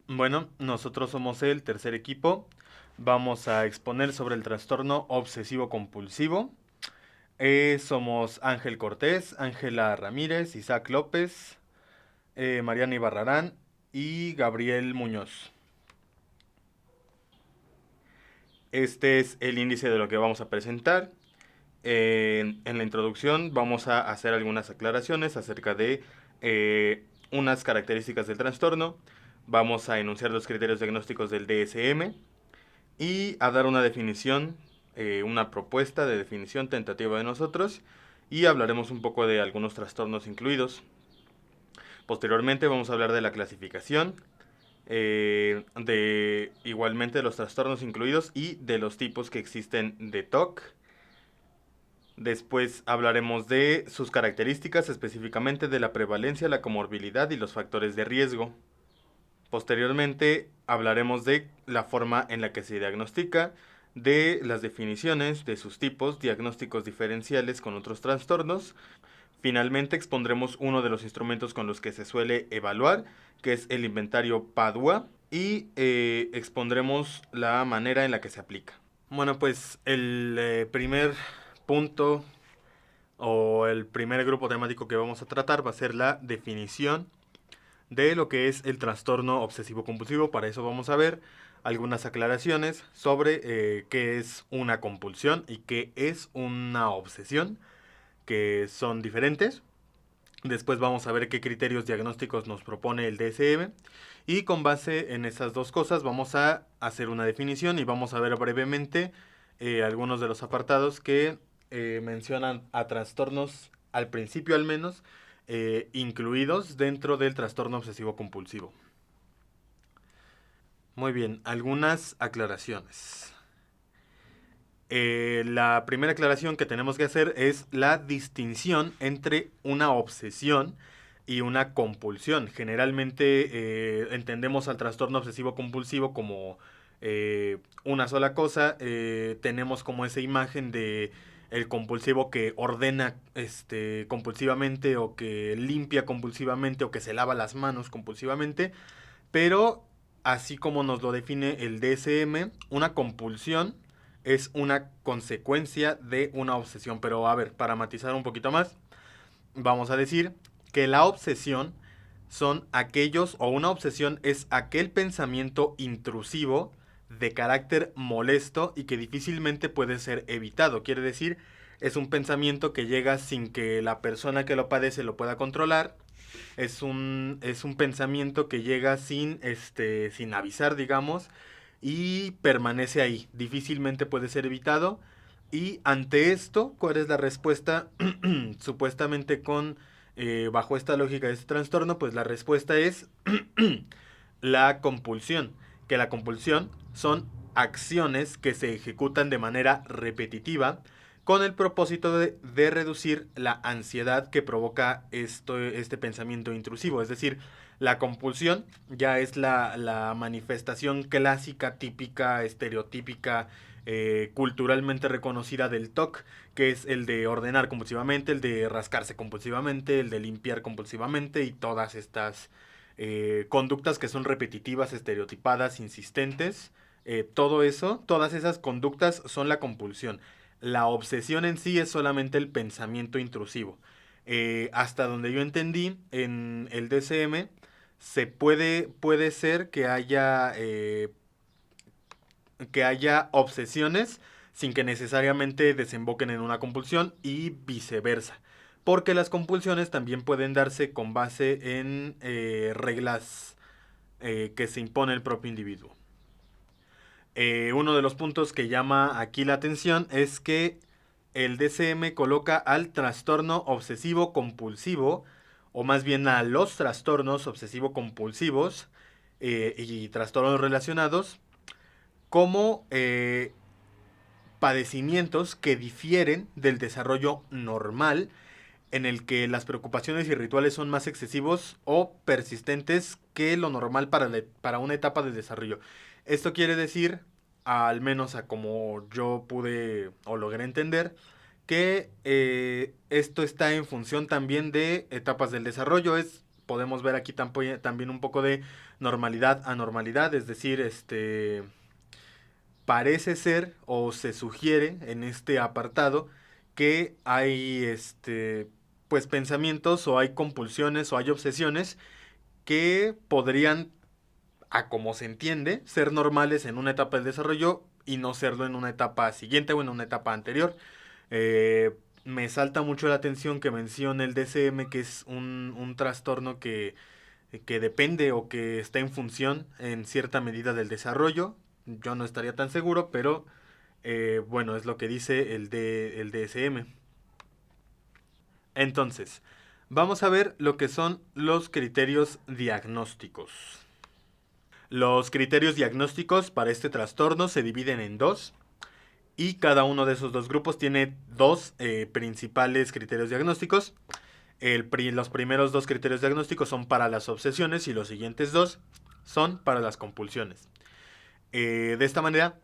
Bueno, nosotros somos el tercer equipo. Vamos a exponer sobre el trastorno obsesivo compulsivo. Somos Ángel Cortés, Ángela Ramírez, Isaac López, Mariana Ibarrarán y Gabriel Muñoz. Este es el índice de lo que vamos a presentar. En la introducción vamos a hacer algunas aclaraciones acerca de unas características del trastorno. Vamos a enunciar los criterios diagnósticos del DSM y a dar una definición, una propuesta de definición tentativa de nosotros, y hablaremos un poco de algunos trastornos incluidos. Posteriormente vamos a hablar de la clasificación, de igualmente de los trastornos incluidos y de los tipos que existen de TOC. Después hablaremos de sus características, específicamente de la prevalencia, la comorbilidad y los factores de riesgo. Posteriormente hablaremos de la forma en la que se diagnostica, de las definiciones, de sus tipos, diagnósticos diferenciales con otros trastornos. Finalmente expondremos uno de los instrumentos con los que se suele evaluar, que es el inventario PADUA, y expondremos la manera en la que se aplica. Bueno, pues el primer punto o el primer grupo temático que vamos a tratar va a ser la definición de lo que es el trastorno obsesivo compulsivo. Para eso vamos a ver algunas aclaraciones sobre qué es una compulsión y qué es una obsesión, que son diferentes. Después vamos a ver qué criterios diagnósticos nos propone el DSM. Y con base en esas dos cosas vamos a hacer una definición y vamos a ver brevemente algunos de los apartados que mencionan a trastornos, al principio al menos, incluidos dentro del trastorno obsesivo compulsivo. Muy bien, algunas aclaraciones. La primera aclaración que tenemos que hacer es la distinción entre una obsesión y una compulsión. Generalmente entendemos al trastorno obsesivo compulsivo como una sola cosa. Tenemos como esa imagen de el compulsivo que ordena compulsivamente, o que limpia compulsivamente, o que se lava las manos compulsivamente. Pero así como nos lo define el DSM, una compulsión es una consecuencia de una obsesión. Pero a ver, para matizar un poquito más, vamos a decir que la obsesión son aquellos, o una obsesión es aquel pensamiento intrusivo de carácter molesto y que difícilmente puede ser evitado. Quiere decir, es un pensamiento que llega sin que la persona que lo padece lo pueda controlar. Es un pensamiento que llega sin avisar, digamos, y permanece ahí. Difícilmente puede ser evitado. Y ante esto, ¿cuál es la respuesta? Supuestamente bajo esta lógica de este trastorno, pues la respuesta es la compulsión. Que la compulsión son acciones que se ejecutan de manera repetitiva con el propósito de reducir la ansiedad que provoca este pensamiento intrusivo. Es decir, la compulsión ya es la manifestación clásica, típica, estereotípica, culturalmente reconocida del TOC, que es el de ordenar compulsivamente, el de rascarse compulsivamente, el de limpiar compulsivamente, y todas estas conductas que son repetitivas, estereotipadas, insistentes. Todo eso, todas esas conductas son la compulsión. La obsesión en sí es solamente el pensamiento intrusivo. Hasta donde yo entendí, en el DSM puede ser que haya obsesiones sin que necesariamente desemboquen en una compulsión, y viceversa. Porque las compulsiones también pueden darse con base en reglas que se impone el propio individuo. Uno de los puntos que llama aquí la atención es que el DSM coloca al trastorno obsesivo compulsivo, o más bien a los trastornos obsesivo compulsivos y trastornos relacionados, como padecimientos que difieren del desarrollo normal, en el que las preocupaciones y rituales son más excesivos o persistentes que lo normal para una etapa de desarrollo. Esto quiere decir, al menos a como yo pude o logré entender, que esto está en función también de etapas del desarrollo. Es podemos ver aquí también un poco de normalidad, anormalidad, es decir, parece ser o se sugiere en este apartado que hay pues pensamientos o hay compulsiones o hay obsesiones que podrían, a como se entiende, ser normales en una etapa del desarrollo y no serlo en una etapa siguiente o en una etapa anterior. Me salta mucho la atención que mencione el DCM, que es un trastorno que depende o que está en función en cierta medida del desarrollo. Yo no estaría tan seguro, pero bueno, es lo que dice el DSM. Entonces, vamos a ver lo que son los criterios diagnósticos. Los criterios diagnósticos para este trastorno se dividen en dos y cada uno de esos dos grupos tiene dos principales criterios diagnósticos. Los primeros dos criterios diagnósticos son para las obsesiones y los siguientes dos son para las compulsiones. De esta manera,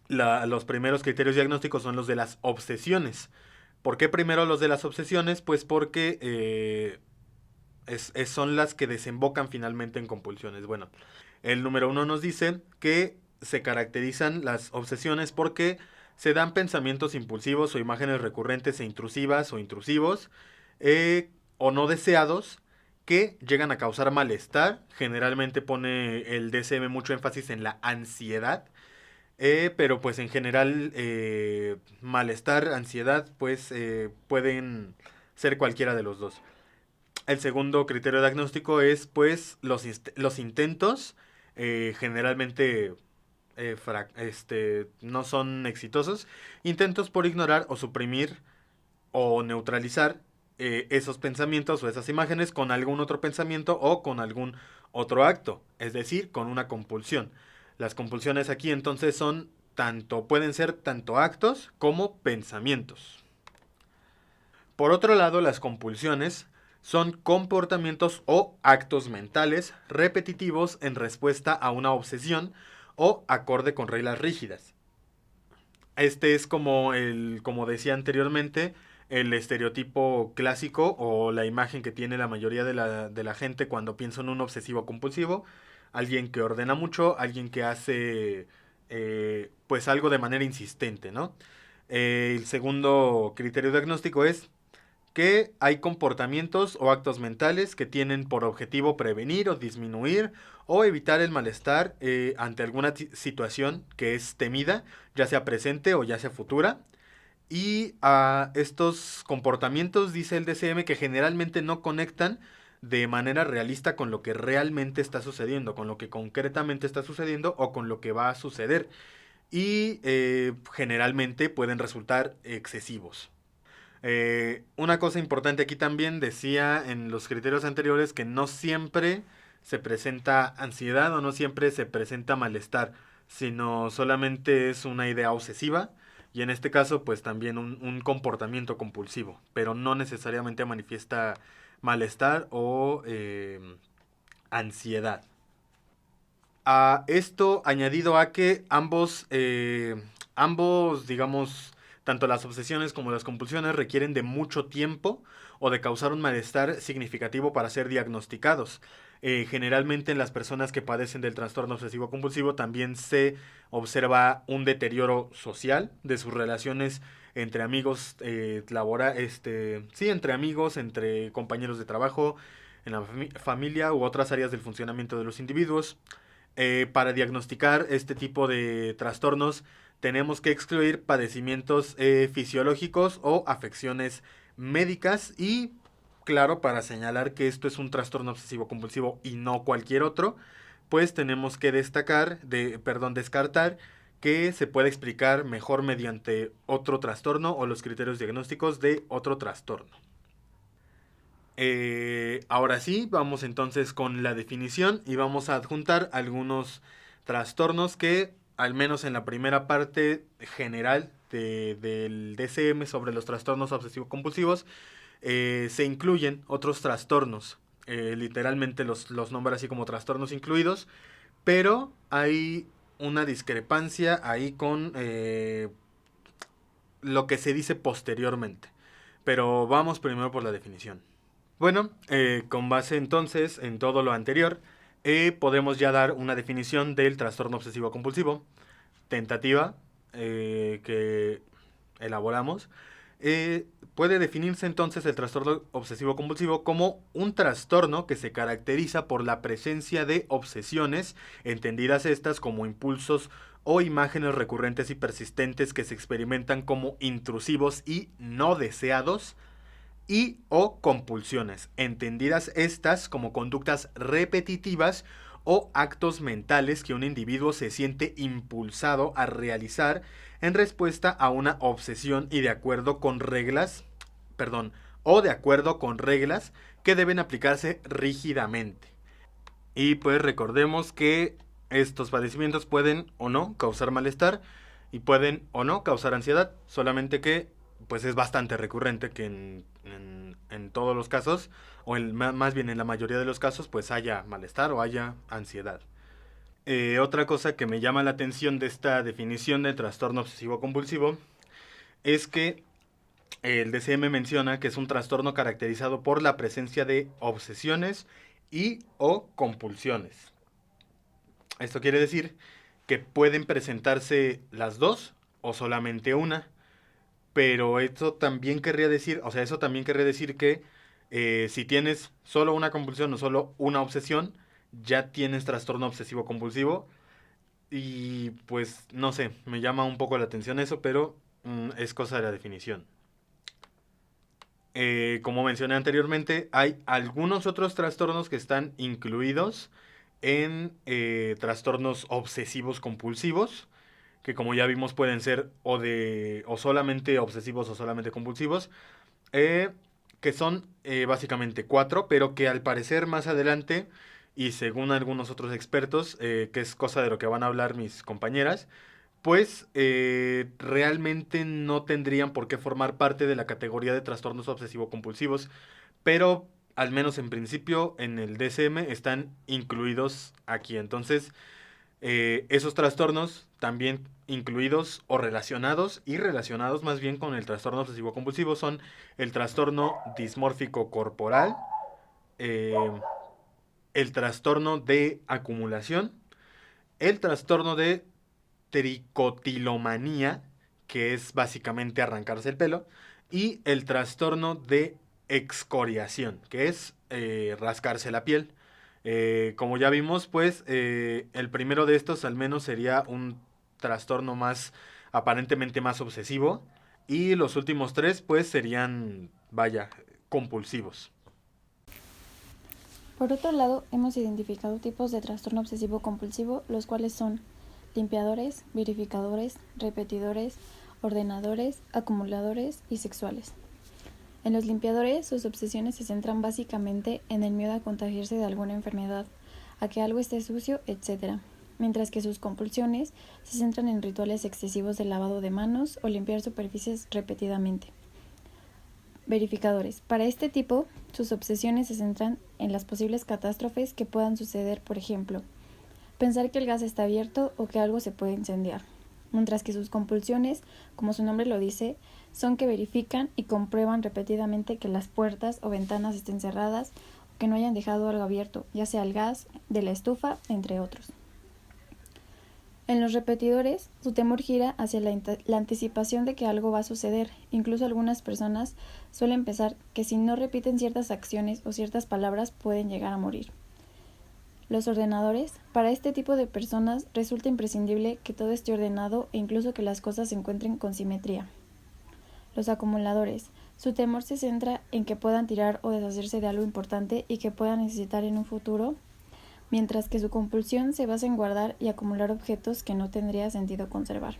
los primeros criterios diagnósticos son los de las obsesiones. ¿Por qué primero los de las obsesiones? Pues porque son las que desembocan finalmente en compulsiones. Bueno, el número 1 nos dice que se caracterizan las obsesiones porque se dan pensamientos impulsivos o imágenes recurrentes e intrusivas o intrusivos o no deseados que llegan a causar malestar. Generalmente pone el DSM mucho énfasis en la ansiedad, pero pues en general malestar, ansiedad, pues pueden ser cualquiera de los dos. El segundo criterio diagnóstico es pues los intentos generalmente no son exitosos. Intentos por ignorar o suprimir o neutralizar esos pensamientos o esas imágenes con algún otro pensamiento o con algún otro acto, es decir, con una compulsión. Las compulsiones aquí entonces pueden ser tanto actos como pensamientos. Por otro lado, las compulsiones son comportamientos o actos mentales repetitivos en respuesta a una obsesión o acorde con reglas rígidas. Este es como decía anteriormente, el estereotipo clásico o la imagen que tiene la mayoría de la gente cuando piensa en un obsesivo compulsivo. Alguien que ordena mucho, alguien que hace pues algo de manera insistente, ¿no? El segundo criterio diagnóstico es que hay comportamientos o actos mentales que tienen por objetivo prevenir o disminuir o evitar el malestar ante alguna situación que es temida, ya sea presente o ya sea futura. Y a estos comportamientos, dice el DCM, que generalmente no conectan de manera realista con lo que realmente está sucediendo, con lo que concretamente está sucediendo o con lo que va a suceder. Y generalmente pueden resultar excesivos. Una cosa importante aquí también, decía en los criterios anteriores que no siempre se presenta ansiedad o no siempre se presenta malestar, sino solamente es una idea obsesiva y en este caso pues también un comportamiento compulsivo, pero no necesariamente manifiesta malestar o ansiedad. A esto añadido a que ambos, digamos, tanto las obsesiones como las compulsiones requieren de mucho tiempo o de causar un malestar significativo para ser diagnosticados. Generalmente en las personas que padecen del trastorno obsesivo compulsivo también se observa un deterioro social de sus relaciones entre amigos, entre amigos, entre compañeros de trabajo, en la familia u otras áreas del funcionamiento de los individuos. Para diagnosticar este tipo de trastornos tenemos que excluir padecimientos fisiológicos o afecciones médicas y, claro, para señalar que esto es un trastorno obsesivo compulsivo y no cualquier otro, pues tenemos que descartar que se puede explicar mejor mediante otro trastorno o los criterios diagnósticos de otro trastorno. Ahora sí, vamos entonces con la definición y vamos a adjuntar algunos trastornos que, al menos en la primera parte general del DCM sobre los trastornos obsesivo-compulsivos, se incluyen otros trastornos. Literalmente los nombra así como trastornos incluidos, pero hay una discrepancia ahí con lo que se dice posteriormente. Pero vamos primero por la definición. Bueno, con base entonces en todo lo anterior, podemos ya dar una definición del trastorno obsesivo compulsivo, tentativa, que elaboramos. Puede definirse entonces el trastorno obsesivo compulsivo como un trastorno que se caracteriza por la presencia de obsesiones, entendidas estas como impulsos o imágenes recurrentes y persistentes que se experimentan como intrusivos y no deseados, y o compulsiones, entendidas estas como conductas repetitivas o actos mentales que un individuo se siente impulsado a realizar en respuesta a una obsesión y de acuerdo con reglas, perdón, o de acuerdo con reglas que deben aplicarse rígidamente. Y pues recordemos que estos padecimientos pueden o no causar malestar y pueden o no causar ansiedad, solamente que pues es bastante recurrente que en todos los casos, o más bien en la mayoría de los casos, pues haya malestar o haya ansiedad. Otra cosa que me llama la atención de esta definición de trastorno obsesivo compulsivo es que el DCM menciona que es un trastorno caracterizado por la presencia de obsesiones y o compulsiones. Esto quiere decir que pueden presentarse las dos o solamente una, pero eso también querría decir que si tienes solo una compulsión o solo una obsesión, ya tienes trastorno obsesivo compulsivo. Y pues no sé, me llama un poco la atención eso, pero es cosa de la definición. Como mencioné anteriormente, hay algunos otros trastornos que están incluidos en trastornos obsesivos compulsivos, que como ya vimos pueden ser o solamente obsesivos o solamente compulsivos, eh, que son básicamente cuatro, pero que al parecer más adelante, y según algunos otros expertos, que es cosa de lo que van a hablar mis compañeras, pues realmente no tendrían por qué formar parte de la categoría de trastornos obsesivo-compulsivos, pero al menos en principio en el DSM están incluidos aquí. Entonces, esos trastornos también incluidos o relacionados y relacionados más bien con el trastorno obsesivo compulsivo son el trastorno dismórfico corporal, eh, el trastorno de acumulación, el trastorno de tricotilomanía, que es básicamente arrancarse el pelo, y el trastorno de excoriación, que es rascarse la piel. Como ya vimos, pues el primero de estos al menos sería un trastorno más aparentemente más obsesivo y los últimos tres pues serían, vaya, compulsivos. Por otro lado, hemos identificado tipos de trastorno obsesivo compulsivo, los cuales son limpiadores, verificadores, repetidores, ordenadores, acumuladores y sexuales. En los limpiadores, sus obsesiones se centran básicamente en el miedo a contagiarse de alguna enfermedad, a que algo esté sucio, etc., mientras que sus compulsiones se centran en rituales excesivos de lavado de manos o limpiar superficies repetidamente. Verificadores. Para este tipo, sus obsesiones se centran en las posibles catástrofes que puedan suceder, por ejemplo, pensar que el gas está abierto o que algo se puede incendiar, mientras que sus compulsiones, como su nombre lo dice, son que verifican y comprueban repetidamente que las puertas o ventanas estén cerradas o que no hayan dejado algo abierto, ya sea el gas de la estufa, entre otros. En los repetidores, su temor gira hacia la anticipación de que algo va a suceder. Incluso algunas personas suelen pensar que si no repiten ciertas acciones o ciertas palabras pueden llegar a morir. Los ordenadores, para este tipo de personas resulta imprescindible que todo esté ordenado e incluso que las cosas se encuentren con simetría. Los acumuladores, su temor se centra en que puedan tirar o deshacerse de algo importante y que puedan necesitar en un futuro, mientras que su compulsión se basa en guardar y acumular objetos que no tendría sentido conservar.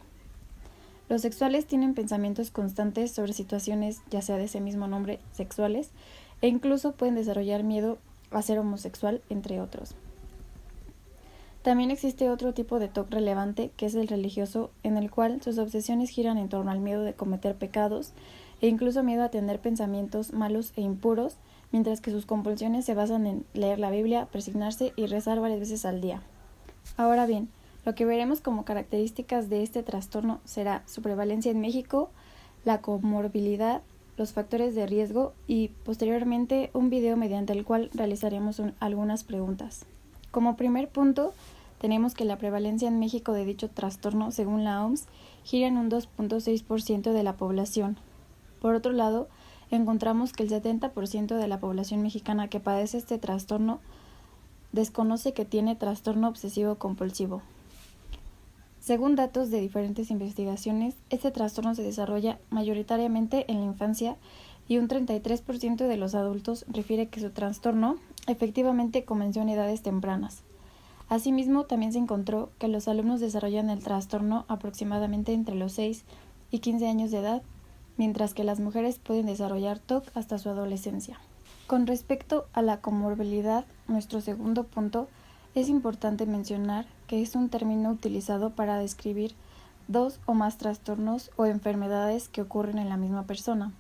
Los sexuales tienen pensamientos constantes sobre situaciones, ya sea de ese mismo nombre, sexuales, e incluso pueden desarrollar miedo a ser homosexual, entre otros. También existe otro tipo de TOC relevante, que es el religioso, en el cual sus obsesiones giran en torno al miedo de cometer pecados e incluso miedo a tener pensamientos malos e impuros, mientras que sus compulsiones se basan en leer la Biblia, persignarse y rezar varias veces al día. Ahora bien, lo que veremos como características de este trastorno será su prevalencia en México, la comorbilidad, los factores de riesgo y posteriormente un video mediante el cual realizaremos algunas preguntas. Como primer punto, tenemos que la prevalencia en México de dicho trastorno, según la OMS, gira en un 2.6% de la población. Por otro lado, encontramos que el 70% de la población mexicana que padece este trastorno desconoce que tiene trastorno obsesivo compulsivo. Según datos de diferentes investigaciones, este trastorno se desarrolla mayoritariamente en la infancia y un 33% de los adultos refiere que su trastorno efectivamente comenzó en edades tempranas. Asimismo, también se encontró que los alumnos desarrollan el trastorno aproximadamente entre los 6 y 15 años de edad, mientras que las mujeres pueden desarrollar TOC hasta su adolescencia. Con respecto a la comorbilidad, nuestro segundo punto, es importante mencionar que es un término utilizado para describir dos o más trastornos o enfermedades que ocurren en la misma persona.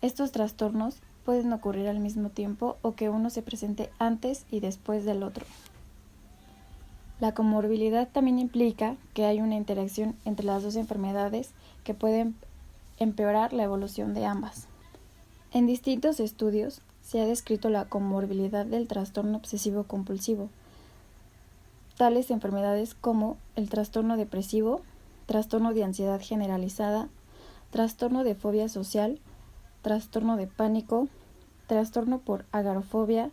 Estos trastornos pueden ocurrir al mismo tiempo o que uno se presente antes y después del otro. La comorbilidad también implica que hay una interacción entre las dos enfermedades que pueden empeorar la evolución de ambas. En distintos estudios se ha descrito la comorbilidad del trastorno obsesivo compulsivo, tales enfermedades como el trastorno depresivo, trastorno de ansiedad generalizada, trastorno de fobia social, trastorno de pánico, trastorno por agorafobia,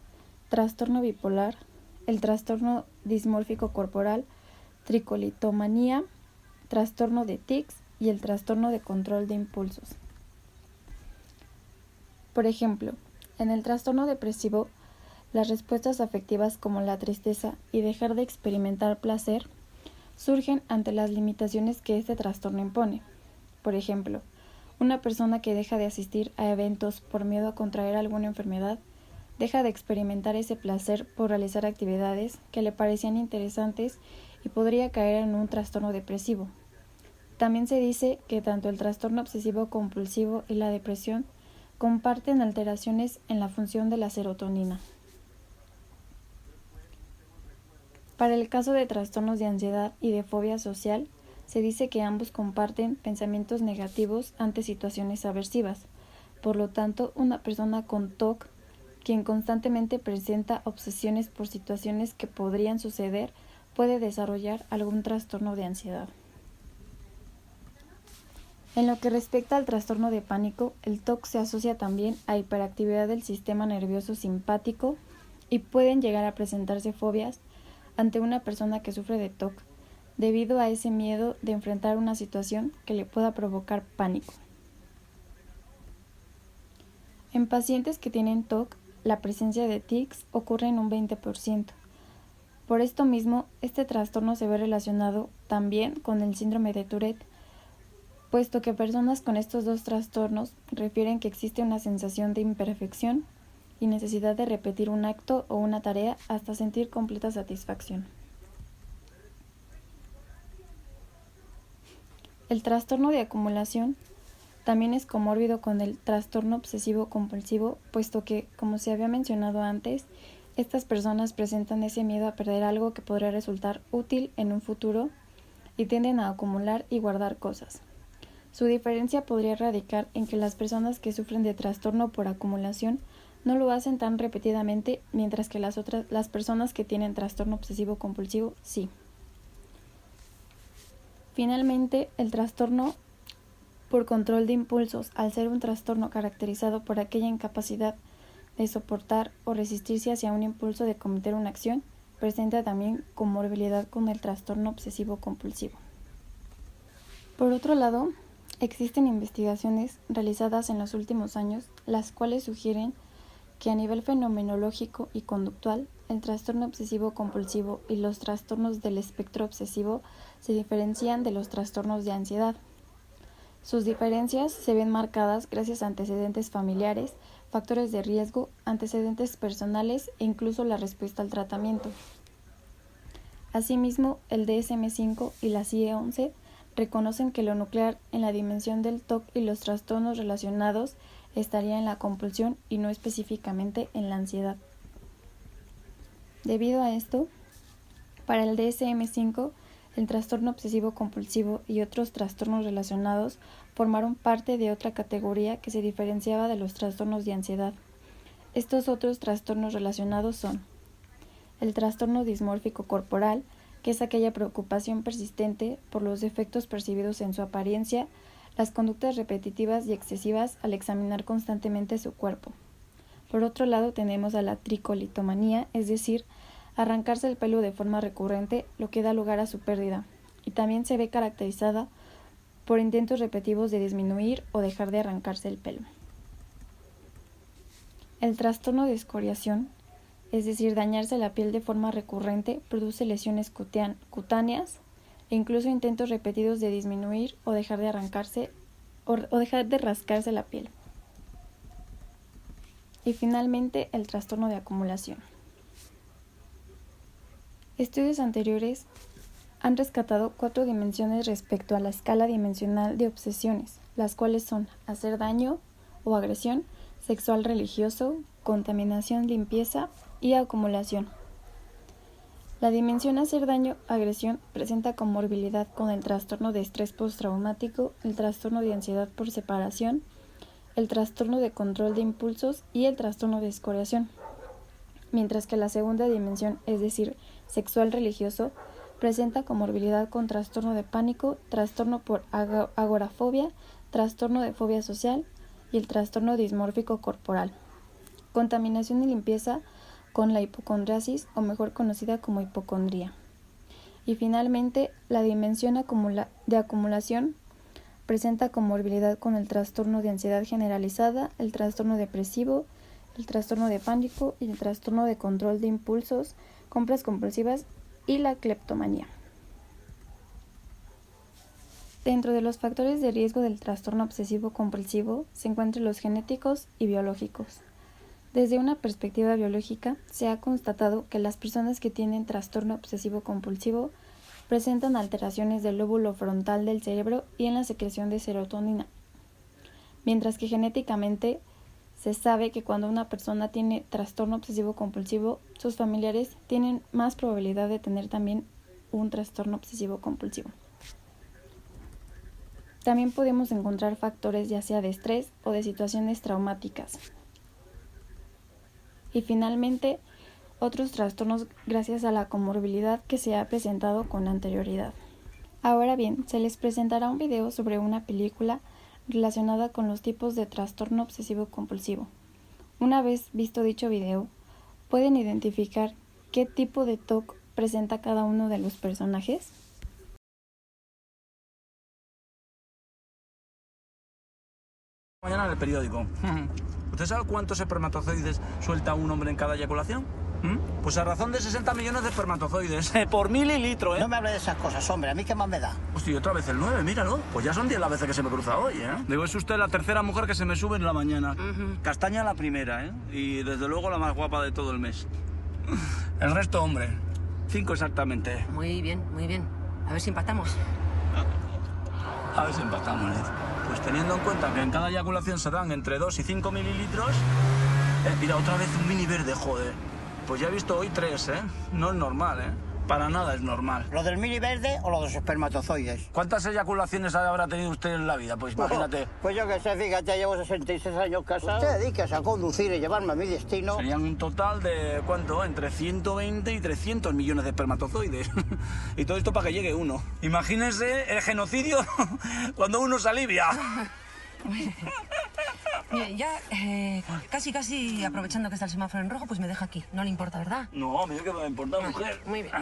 trastorno bipolar, el trastorno dismórfico corporal, tricotomanía, trastorno de tics y el trastorno de control de impulsos. Por ejemplo, en el trastorno depresivo, las respuestas afectivas como la tristeza y dejar de experimentar placer surgen ante las limitaciones que este trastorno impone. Por ejemplo, una persona que deja de asistir a eventos por miedo a contraer alguna enfermedad deja de experimentar ese placer por realizar actividades que le parecían interesantes y podría caer en un trastorno depresivo. También se dice que tanto el trastorno obsesivo compulsivo y la depresión comparten alteraciones en la función de la serotonina. Para el caso de trastornos de ansiedad y de fobia social, se dice que ambos comparten pensamientos negativos ante situaciones aversivas. Por lo tanto, una persona con TOC, quien constantemente presenta obsesiones por situaciones que podrían suceder, puede desarrollar algún trastorno de ansiedad. En lo que respecta al trastorno de pánico, el TOC se asocia también a hiperactividad del sistema nervioso simpático y pueden llegar a presentarse fobias ante una persona que sufre de TOC, debido a ese miedo de enfrentar una situación que le pueda provocar pánico. En pacientes que tienen TOC, la presencia de tics ocurre en un 20%. Por esto mismo, este trastorno se ve relacionado también con el síndrome de Tourette, puesto que personas con estos dos trastornos refieren que existe una sensación de imperfección y necesidad de repetir un acto o una tarea hasta sentir completa satisfacción. El trastorno de acumulación también es comórbido con el trastorno obsesivo compulsivo, puesto que, como se había mencionado antes, estas personas presentan ese miedo a perder algo que podría resultar útil en un futuro y tienden a acumular y guardar cosas. Su diferencia podría radicar en que las personas que sufren de trastorno por acumulación no lo hacen tan repetidamente, mientras que las personas que tienen trastorno obsesivo compulsivo sí. Finalmente, el trastorno por control de impulsos, al ser un trastorno caracterizado por aquella incapacidad de soportar o resistirse hacia un impulso de cometer una acción, presenta también comorbilidad con el trastorno obsesivo compulsivo. Por otro lado, existen investigaciones realizadas en los últimos años, las cuales sugieren que a nivel fenomenológico y conductual, el trastorno obsesivo compulsivo y los trastornos del espectro obsesivo se diferencian de los trastornos de ansiedad. Sus diferencias se ven marcadas gracias a antecedentes familiares, factores de riesgo, antecedentes personales e incluso la respuesta al tratamiento. Asimismo, el DSM-5 y la CIE-11 reconocen que lo nuclear en la dimensión del TOC y los trastornos relacionados estaría en la compulsión y no específicamente en la ansiedad. Debido a esto, para el DSM-5, el trastorno obsesivo compulsivo y otros trastornos relacionados formaron parte de otra categoría que se diferenciaba de los trastornos de ansiedad. Estos otros trastornos relacionados son el trastorno dismórfico corporal, que es aquella preocupación persistente por los defectos percibidos en su apariencia, las conductas repetitivas y excesivas al examinar constantemente su cuerpo. Por otro lado tenemos a la tricolitomanía, es decir, arrancarse el pelo de forma recurrente, lo que da lugar a su pérdida, y también se ve caracterizada por intentos repetitivos de disminuir o dejar de arrancarse el pelo. El trastorno de escoriación, es decir, dañarse la piel de forma recurrente, produce lesiones cutáneas e incluso intentos repetidos de disminuir o dejar de arrancarse o dejar de rascarse la piel. Y finalmente, el trastorno de acumulación. Estudios anteriores han rescatado 4 dimensiones respecto a la escala dimensional de obsesiones, las cuales son hacer daño o agresión, sexual religioso, contaminación, limpieza y acumulación. La dimensión hacer daño, agresión, presenta comorbilidad con el trastorno de estrés postraumático, el trastorno de ansiedad por separación, el trastorno de control de impulsos y el trastorno de escoriación. Mientras que la segunda dimensión, es decir, sexual religioso, presenta comorbilidad con trastorno de pánico, trastorno por agorafobia, trastorno de fobia social y el trastorno dismórfico corporal. Contaminación y limpieza con la hipocondriasis, o mejor conocida como hipocondría. Y finalmente, la dimensión de acumulación presenta comorbilidad con el trastorno de ansiedad generalizada, el trastorno depresivo, el trastorno de pánico y el trastorno de control de impulsos, compras compulsivas y la cleptomanía. Dentro de los factores de riesgo del trastorno obsesivo compulsivo se encuentran los genéticos y biológicos. Desde una perspectiva biológica, se ha constatado que las personas que tienen trastorno obsesivo compulsivo presentan alteraciones del lóbulo frontal del cerebro y en la secreción de serotonina, mientras que genéticamente se sabe que cuando una persona tiene trastorno obsesivo compulsivo, sus familiares tienen más probabilidad de tener también un trastorno obsesivo compulsivo. También podemos encontrar factores ya sea de estrés o de situaciones traumáticas. Y finalmente, otros trastornos gracias a la comorbilidad que se ha presentado con anterioridad. Ahora bien, se les presentará un video sobre una película relacionada con los tipos de trastorno obsesivo compulsivo. Una vez visto dicho video, ¿pueden identificar qué tipo de TOC presenta cada uno de los personajes? Mañana en el periódico. ¿Usted sabe cuántos espermatozoides suelta un hombre en cada eyaculación? Pues a razón de 60 millones de espermatozoides por mililitro, ¿eh? No me hable de esas cosas, hombre. ¿A mí qué más me da? Hostia, y otra vez el 9, míralo. Pues ya son 10 las veces que se me cruza hoy, ¿eh? Digo, es usted la tercera mujer que se me sube en la mañana. Castaña la primera, ¿eh? Y desde luego la más guapa de todo el mes. El resto, hombre. 5 exactamente. Muy bien, muy bien. A ver si empatamos. A ver si empatamos, ¿eh? Pues teniendo en cuenta que en cada eyaculación se dan entre 2 y 5 mililitros... mira, otra vez un mini verde, joder. Pues ya he visto hoy 3, ¿eh? No es normal, ¿eh? Para nada es normal. ¿Lo del mini verde o lo de los espermatozoides? ¿Cuántas eyaculaciones habrá tenido usted en la vida? Pues imagínate. Pues yo qué sé, fíjate, llevo 66 años casado. Usted dedíquese a conducir y llevarme a mi destino. Serían un total de, ¿cuánto? Entre 120 y 300 millones de espermatozoides. Y todo esto para que llegue uno. Imagínese el genocidio cuando uno se alivia. Mire, ya casi aprovechando que está el semáforo en rojo, pues me deja aquí. No le importa, ¿verdad? No, a mí que me importa, mujer. Muy bien.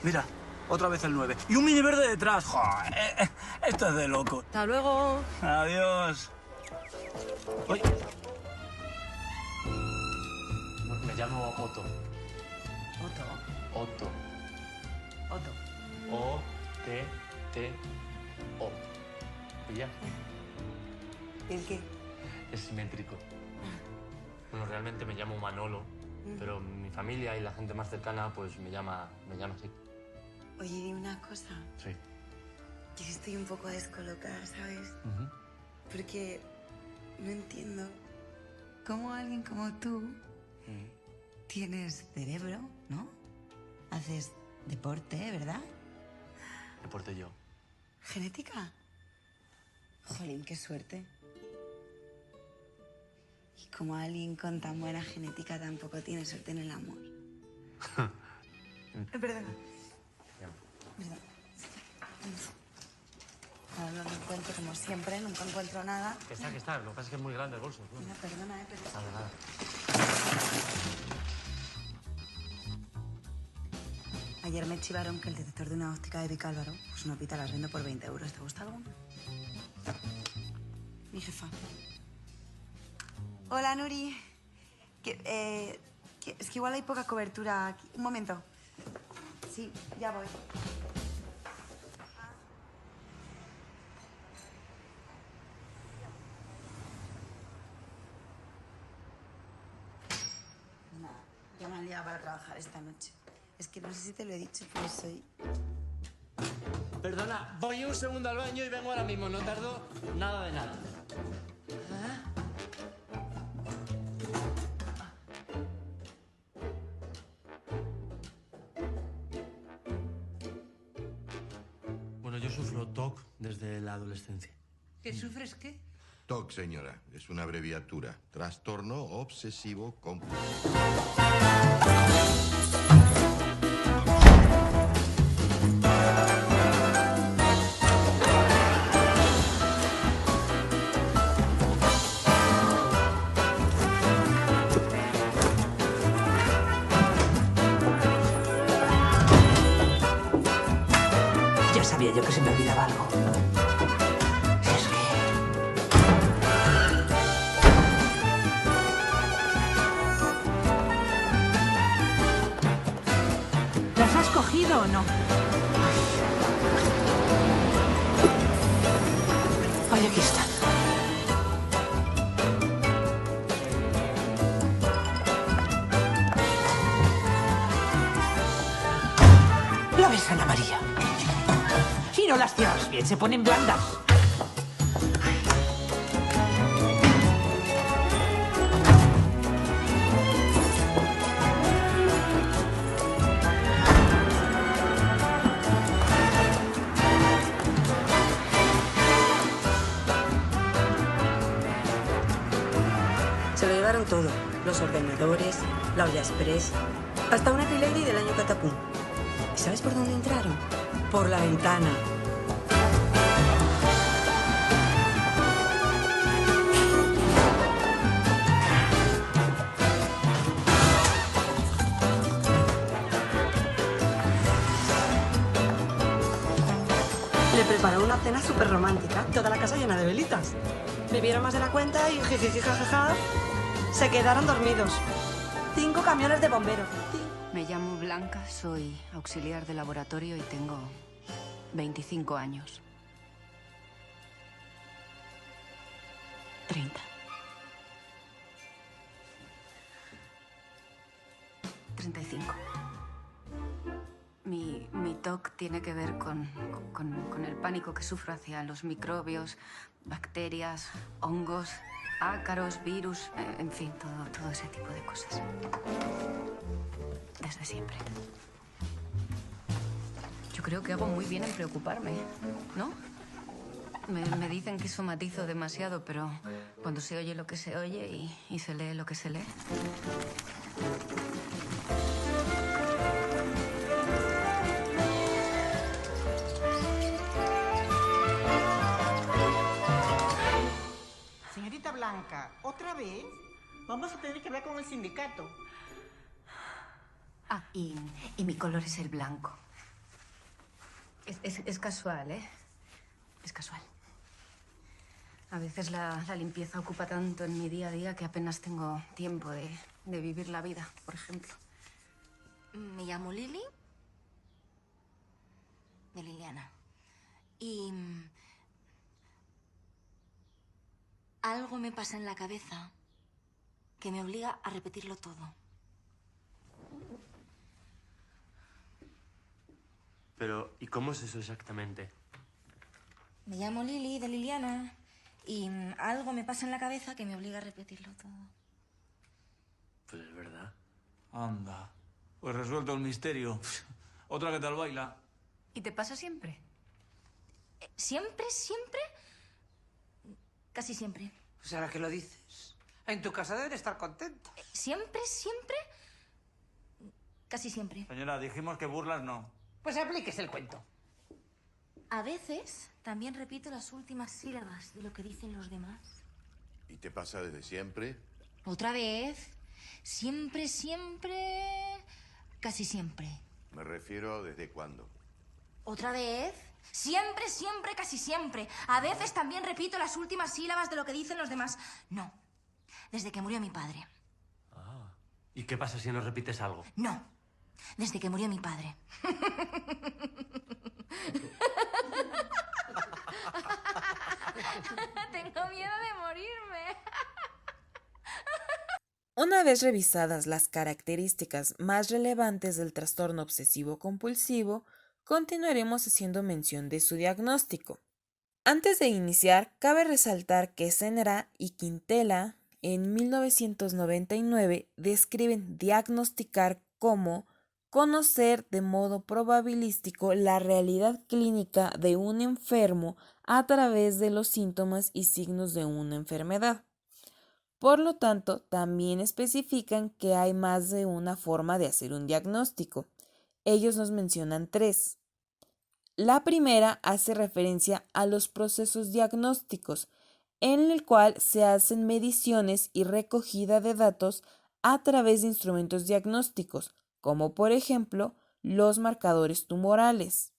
Mira, otra vez el 9. Y un mini verde detrás. Joder, esto es de loco. Hasta luego. Adiós. Uy. Me llamo Otto. Otto. Otto. Otto. O-T-T-O. ¿Y ya? ¿El qué? Es simétrico. Bueno, realmente me llamo Manolo, pero mi familia y la gente más cercana pues me llama así. Oye, dime una cosa. Sí. Yo estoy un poco descolocada, ¿sabes? Porque no entiendo cómo alguien como tú tienes cerebro, ¿no? Haces deporte, ¿verdad? Me porté yo. ¿Genética? Jolín, qué suerte. Y como alguien con tan buena genética tampoco tiene suerte en el amor. Perdona. Perdón. Ahora no lo encuentro como siempre, nunca encuentro nada. Que está. Lo que pasa es que es muy grande el bolso. Mira, perdona, pero... Nada. Ayer me chivaron que el detector de una óptica de Vicálvaro, pues una pita las vendo por 20 euros. ¿Te gusta alguna? Mi jefa. Hola, Nuri. Es que igual hay poca cobertura aquí. Un momento. Sí, ya voy. Nada, ya me han liado para trabajar esta noche. Es que no sé si te lo he dicho, pero soy... Perdona, voy un segundo al baño y vengo ahora mismo. No tardo nada de nada. Bueno, yo sufro TOC desde la adolescencia. ¿Qué sufres qué? TOC, señora, es una abreviatura. Trastorno obsesivo compulsivo. Ya sabía yo que se me olvidaba algo. Si es que... ¿Las has cogido o no? Ay, aquí están. La ves, Ana María. Si no las cierras bien, se ponen blandas. Se lo llevaron todo. Los ordenadores, la olla express, hasta una Lady del año Catapum. ¿Y sabes por dónde entraron? Por la ventana. Le preparó una cena súper romántica, toda la casa llena de velitas. Bebieron más de la cuenta y jijiji jajaja, se quedaron dormidos. 5 camiones de bomberos. Me llamo Blanca, soy auxiliar de laboratorio y tengo 25 años. 30. 35. Mi TOC tiene que ver con el pánico que sufro hacia los microbios, bacterias, hongos, ácaros, virus, en fin, todo ese tipo de cosas. Desde siempre. Yo creo que hago muy bien en preocuparme, ¿no? Me dicen que somatizo demasiado, pero cuando se oye lo que se oye y se lee lo que se lee... Señorita Blanca, ¿otra vez? Vamos a tener que hablar con el sindicato. Ah, y mi color es el blanco. Es casual, ¿eh? Es casual. A veces la limpieza ocupa tanto en mi día a día que apenas tengo tiempo de vivir la vida, por ejemplo. Me llamo Lili, de Liliana. Y... algo me pasa en la cabeza que me obliga a repetirlo todo. Pero, ¿y cómo es eso exactamente? Me llamo Lili, de Liliana. Y algo me pasa en la cabeza que me obliga a repetirlo todo. Pues es verdad. Anda. Pues resuelto el misterio. Otra que tal baila. ¿Y te pasa siempre? Siempre, siempre, casi siempre. Pues ahora que lo dices, en tu casa deben estar contentos. Siempre, siempre, casi siempre. Señora, dijimos que burlas no. Pues aplíquese el cuento. A veces también repito las últimas sílabas de lo que dicen los demás. ¿Y te pasa desde siempre? Otra vez. Siempre, siempre, casi siempre. Me refiero a desde cuándo. Otra vez. Siempre, siempre, casi siempre. A veces también repito las últimas sílabas de lo que dicen los demás. No. Desde que murió mi padre. Ah. ¿Y qué pasa si no repites algo? No. Desde que murió mi padre. Tengo miedo de morirme. Una vez revisadas las características más relevantes del trastorno obsesivo-compulsivo, continuaremos haciendo mención de su diagnóstico. Antes de iniciar, cabe resaltar que Senra y Quintela en 1999 describen diagnosticar como conocer de modo probabilístico la realidad clínica de un enfermo a través de los síntomas y signos de una enfermedad. Por lo tanto, también especifican que hay más de una forma de hacer un diagnóstico. Ellos nos mencionan 3. La primera hace referencia a los procesos diagnósticos, en el cual se hacen mediciones y recogida de datos a través de instrumentos diagnósticos, como por ejemplo los marcadores tumorales.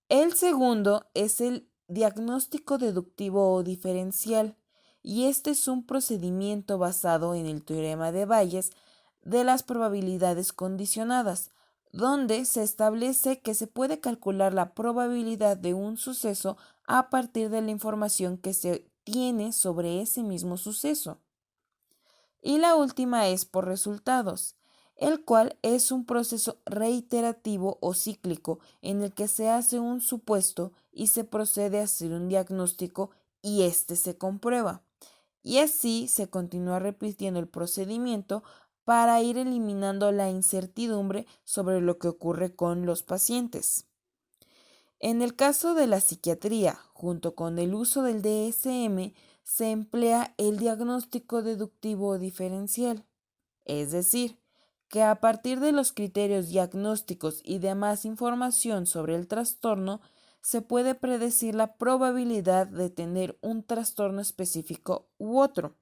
El segundo es el diagnóstico deductivo o diferencial, y este es un procedimiento basado en el teorema de Bayes de las probabilidades condicionadas, donde se establece que se puede calcular la probabilidad de un suceso a partir de la información que se tiene sobre ese mismo suceso. Y la última es por resultados, el cual es un proceso reiterativo o cíclico en el que se hace un supuesto y se procede a hacer un diagnóstico y éste se comprueba. Y así se continúa repitiendo el procedimiento para ir eliminando la incertidumbre sobre lo que ocurre con los pacientes. En el caso de la psiquiatría, junto con el uso del DSM, se emplea el diagnóstico deductivo o diferencial, es decir, que a partir de los criterios diagnósticos y demás información sobre el trastorno, se puede predecir la probabilidad de tener un trastorno específico u otro.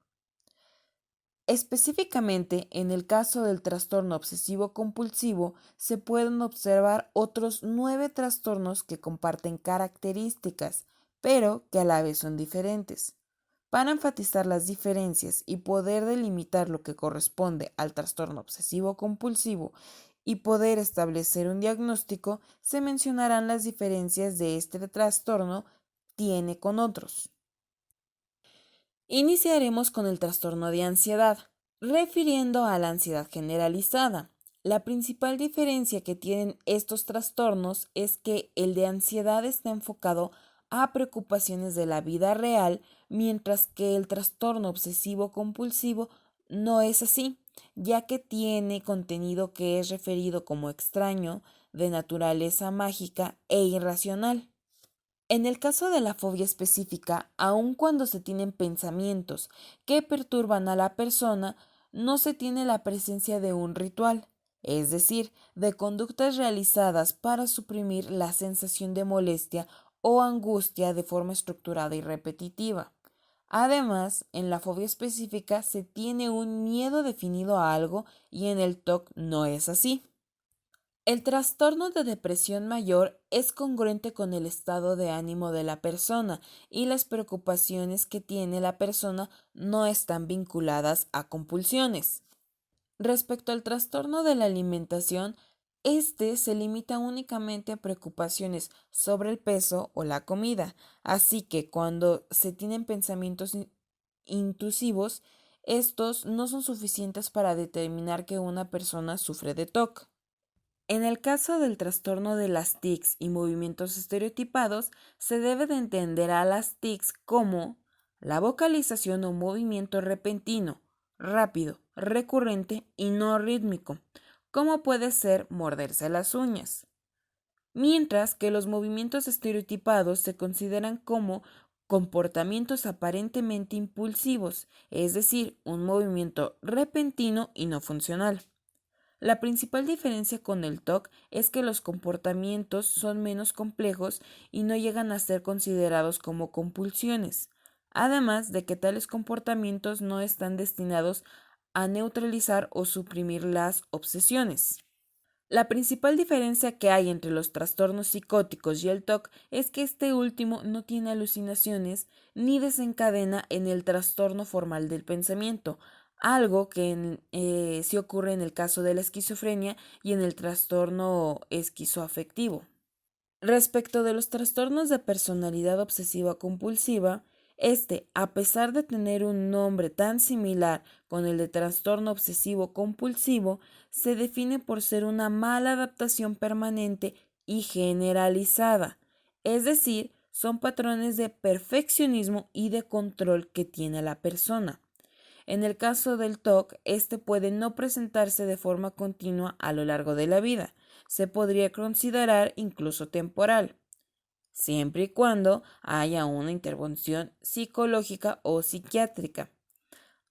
Específicamente, en el caso del trastorno obsesivo-compulsivo, se pueden observar otros 9 trastornos que comparten características, pero que a la vez son diferentes. Para enfatizar las diferencias y poder delimitar lo que corresponde al trastorno obsesivo-compulsivo y poder establecer un diagnóstico, se mencionarán las diferencias de este trastorno tiene con otros. Iniciaremos con el trastorno de ansiedad, refiriendo a la ansiedad generalizada. La principal diferencia que tienen estos trastornos es que el de ansiedad está enfocado a preocupaciones de la vida real, mientras que el trastorno obsesivo-compulsivo no es así, ya que tiene contenido que es referido como extraño, de naturaleza mágica e irracional. En el caso de la fobia específica, aun cuando se tienen pensamientos que perturban a la persona, no se tiene la presencia de un ritual, es decir, de conductas realizadas para suprimir la sensación de molestia o angustia de forma estructurada y repetitiva. Además, en la fobia específica se tiene un miedo definido a algo y en el TOC no es así. El trastorno de depresión mayor es congruente con el estado de ánimo de la persona y las preocupaciones que tiene la persona no están vinculadas a compulsiones. Respecto al trastorno de la alimentación, este se limita únicamente a preocupaciones sobre el peso o la comida, así que cuando se tienen pensamientos intrusivos, estos no son suficientes para determinar que una persona sufre de TOC. En el caso del trastorno de las tics y movimientos estereotipados, se debe de entender a las tics como la vocalización o movimiento repentino, rápido, recurrente y no rítmico, como puede ser morderse las uñas. mientras que los movimientos estereotipados se consideran como comportamientos aparentemente impulsivos, es decir, un movimiento repentino y no funcional. La principal diferencia con el TOC es que los comportamientos son menos complejos y no llegan a ser considerados como compulsiones, además de que tales comportamientos no están destinados a neutralizar o suprimir las obsesiones. La principal diferencia que hay entre los trastornos psicóticos y el TOC es que este último no tiene alucinaciones ni desencadena en el trastorno formal del pensamiento, algo que sí ocurre en el caso de la esquizofrenia y en el trastorno esquizoafectivo. Respecto de los trastornos de personalidad obsesiva compulsiva, a pesar de tener un nombre tan similar con el de trastorno obsesivo compulsivo, se define por ser una mala adaptación permanente y generalizada, es decir, son patrones de perfeccionismo y de control que tiene la persona. En el caso del TOC, puede no presentarse de forma continua a lo largo de la vida, se podría considerar incluso temporal, siempre y cuando haya una intervención psicológica o psiquiátrica,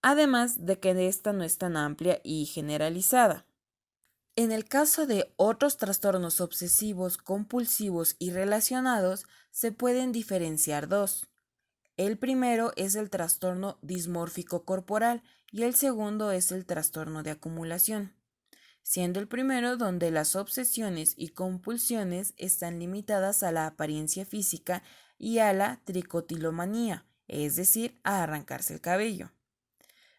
además de que esta no es tan amplia y generalizada. En el caso de otros trastornos obsesivos, compulsivos y relacionados, se pueden diferenciar dos. El primero es el trastorno dismórfico corporal y el segundo es el trastorno de acumulación, siendo el primero donde las obsesiones y compulsiones están limitadas a la apariencia física y a la tricotilomanía, es decir, a arrancarse el cabello,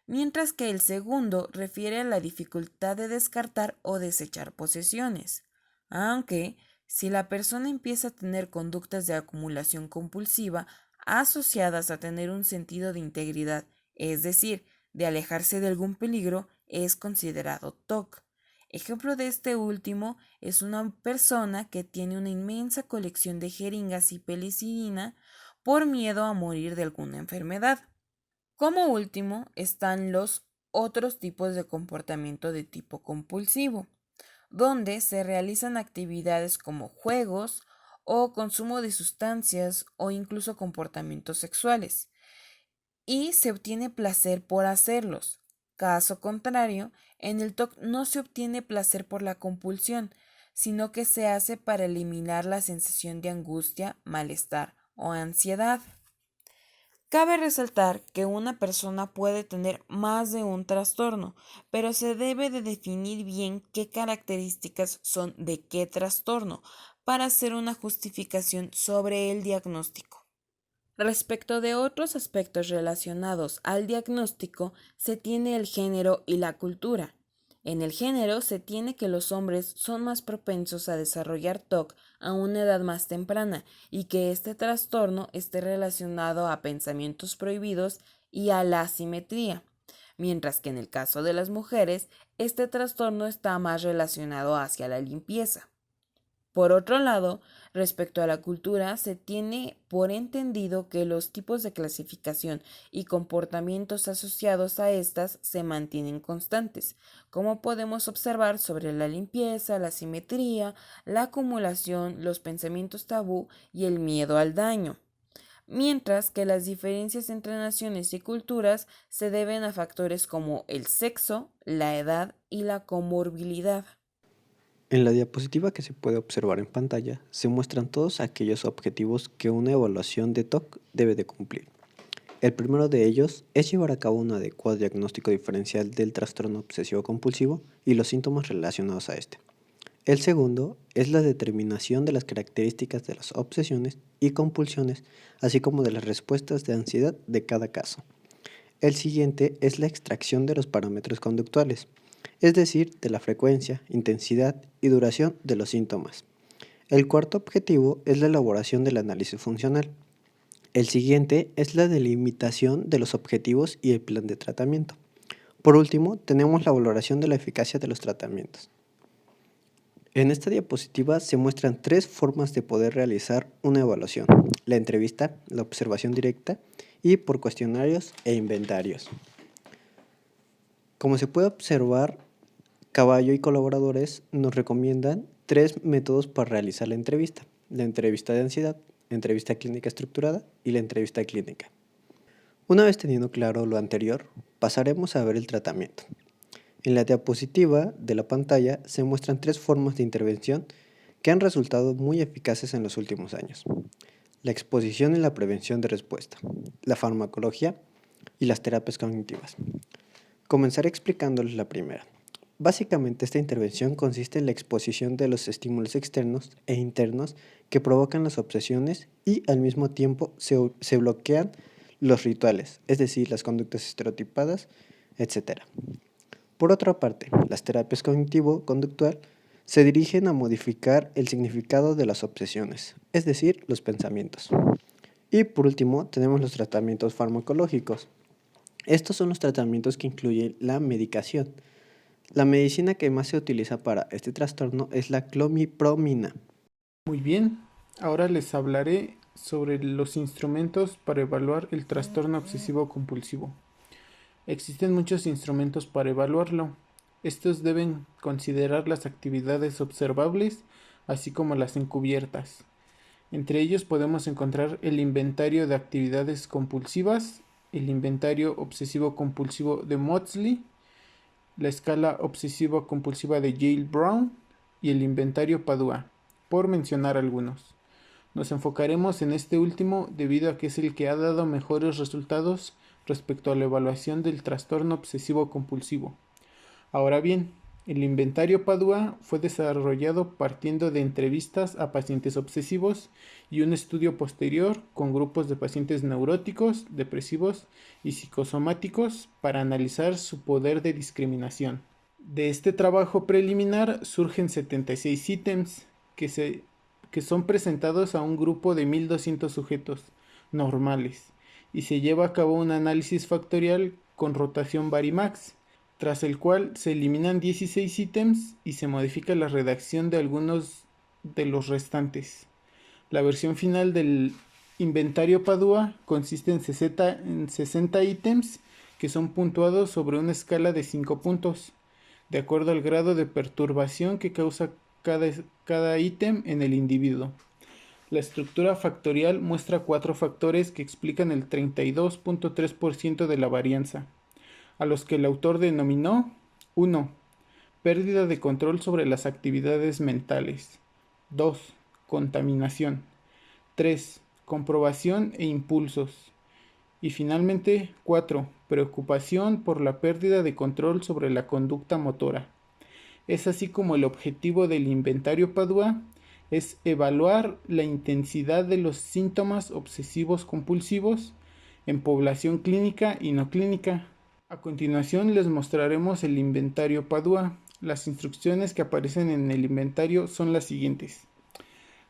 mientras que el segundo refiere a la dificultad de descartar o desechar posesiones, aunque si la persona empieza a tener conductas de acumulación compulsiva asociadas a tener un sentido de integridad, es decir, de alejarse de algún peligro, es considerado TOC. Ejemplo de este último es una persona que tiene una inmensa colección de jeringas y penicilina por miedo a morir de alguna enfermedad. Como último están los otros tipos de comportamiento de tipo compulsivo, donde se realizan actividades como juegos o consumo de sustancias o incluso comportamientos sexuales, y se obtiene placer por hacerlos. Caso contrario, en el TOC no se obtiene placer por la compulsión, sino que se hace para eliminar la sensación de angustia, malestar o ansiedad. Cabe resaltar que una persona puede tener más de un trastorno, pero se debe de definir bien qué características son de qué trastorno para hacer una justificación sobre el diagnóstico. Respecto de otros aspectos relacionados al diagnóstico, se tiene el género y la cultura. En el género se tiene que los hombres son más propensos a desarrollar TOC a una edad más temprana y que este trastorno esté relacionado a pensamientos prohibidos y a la asimetría, mientras que en el caso de las mujeres, este trastorno está más relacionado hacia la limpieza. Por otro lado, respecto a la cultura, se tiene por entendido que los tipos de clasificación y comportamientos asociados a estas se mantienen constantes, como podemos observar sobre la limpieza, la simetría, la acumulación, los pensamientos tabú y el miedo al daño, mientras que las diferencias entre naciones y culturas se deben a factores como el sexo, la edad y la comorbilidad. En la diapositiva que se puede observar en pantalla se muestran todos aquellos objetivos que una evaluación de TOC debe de cumplir. El primero de ellos es llevar a cabo un adecuado diagnóstico diferencial del trastorno obsesivo-compulsivo y los síntomas relacionados a este. El segundo es la determinación de las características de las obsesiones y compulsiones, así como de las respuestas de ansiedad de cada caso. El siguiente es la extracción de los parámetros conductuales, es decir, de la frecuencia, intensidad y duración de los síntomas. El cuarto objetivo es la elaboración del análisis funcional. El siguiente es la delimitación de los objetivos y el plan de tratamiento. Por último, tenemos la valoración de la eficacia de los tratamientos. En esta diapositiva se muestran 3 formas de poder realizar una evaluación: la entrevista, la observación directa y por cuestionarios e inventarios. Como se puede observar, Caballo y colaboradores nos recomiendan 3 métodos para realizar la entrevista: la entrevista de ansiedad, la entrevista clínica estructurada y la entrevista clínica. Una vez teniendo claro lo anterior, pasaremos a ver el tratamiento. En la diapositiva de la pantalla se muestran 3 formas de intervención que han resultado muy eficaces en los últimos años: la exposición y la prevención de respuesta, la farmacología y las terapias cognitivas. Comenzaré explicándoles la primera. Básicamente, esta intervención consiste en la exposición de los estímulos externos e internos que provocan las obsesiones y al mismo tiempo se bloquean los rituales, es decir, las conductas estereotipadas, etc. Por otra parte, las terapias cognitivo-conductual se dirigen a modificar el significado de las obsesiones, es decir, los pensamientos. Y por último, tenemos los tratamientos farmacológicos. Estos son los tratamientos que incluyen la medicación. La medicina que más se utiliza para este trastorno es la clomipromina. Muy bien, ahora les hablaré sobre los instrumentos para evaluar el trastorno obsesivo compulsivo. Existen muchos instrumentos para evaluarlo. Estos deben considerar las actividades observables, así como las encubiertas. Entre ellos podemos encontrar el inventario de actividades compulsivas, el inventario obsesivo-compulsivo de Maudsley, la escala obsesivo-compulsiva de Yale Brown y el inventario Padua, por mencionar algunos. Nos enfocaremos en este último debido a que es el que ha dado mejores resultados respecto a la evaluación del trastorno obsesivo-compulsivo. Ahora bien, el inventario Padua fue desarrollado partiendo de entrevistas a pacientes obsesivos y un estudio posterior con grupos de pacientes neuróticos, depresivos y psicosomáticos para analizar su poder de discriminación. De este trabajo preliminar surgen 76 ítems que son presentados a un grupo de 1.200 sujetos normales y se lleva a cabo un análisis factorial con rotación Varimax, tras el cual se eliminan 16 ítems y se modifica la redacción de algunos de los restantes. La versión final del inventario Padua consiste en 60 ítems que son puntuados sobre una escala de 5 puntos, de acuerdo al grado de perturbación que causa cada ítem en el individuo. La estructura factorial muestra 4 factores que explican el 32.3% de la varianza, a los que el autor denominó 1. Pérdida de control sobre las actividades mentales. 2. Contaminación. 3. Comprobación e impulsos. Y finalmente 4. Preocupación por la pérdida de control sobre la conducta motora. Es así como el objetivo del inventario Padua es evaluar la intensidad de los síntomas obsesivos compulsivos en población clínica y no clínica. A continuación les mostraremos el inventario Padua. Las instrucciones que aparecen en el inventario son las siguientes.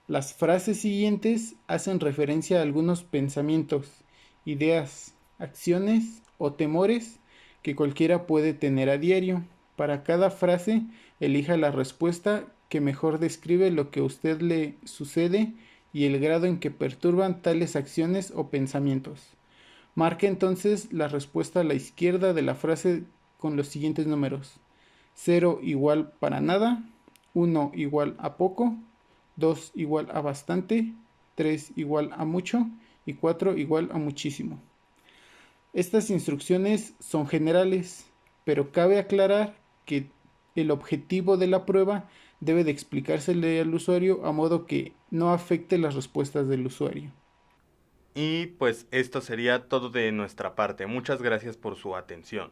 Las frases siguientes hacen referencia a algunos pensamientos, ideas, acciones o temores que cualquiera puede tener a diario. Para cada frase, elija la respuesta que mejor describe lo que a usted le sucede y el grado en que perturban tales acciones o pensamientos. Marque entonces la respuesta a la izquierda de la frase con los siguientes números: 0 igual para nada, 1 igual a poco, 2 igual a bastante, 3 igual a mucho y 4 igual a muchísimo. Estas instrucciones son generales, pero cabe aclarar que el objetivo de la prueba debe de explicársele al usuario a modo que no afecte las respuestas del usuario. Y pues esto sería todo de nuestra parte. Muchas gracias por su atención.